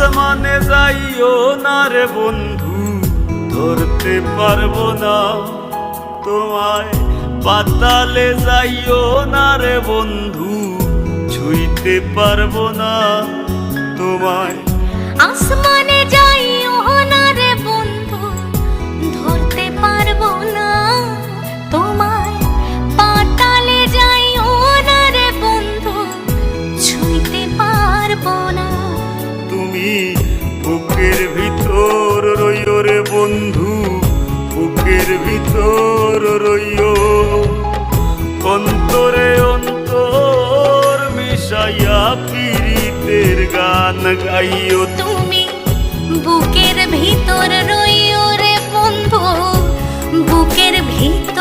আসমানে যাইও না রে বন্ধু, ধরতে পারবো না তোমায়। পাতালে যাইও না রে বন্ধু, ছুঁইতে পারবো না তোমায়। আসমানে যাইও না রে বন্ধু, ধরতে পারবো না তোমায়। পাতালে যাইও না রে বন্ধু, ছুঁইতে পারবো না। তুমি বুকের ভিতর রইও রে বন্ধু, বুকের ভিতর রইও। অন্তরে অন্তর মিশাইয়া পীড়িতের গান গাইও। তুমি বুকের ভিতর রইও রে বন্ধু, বুকের ভিতর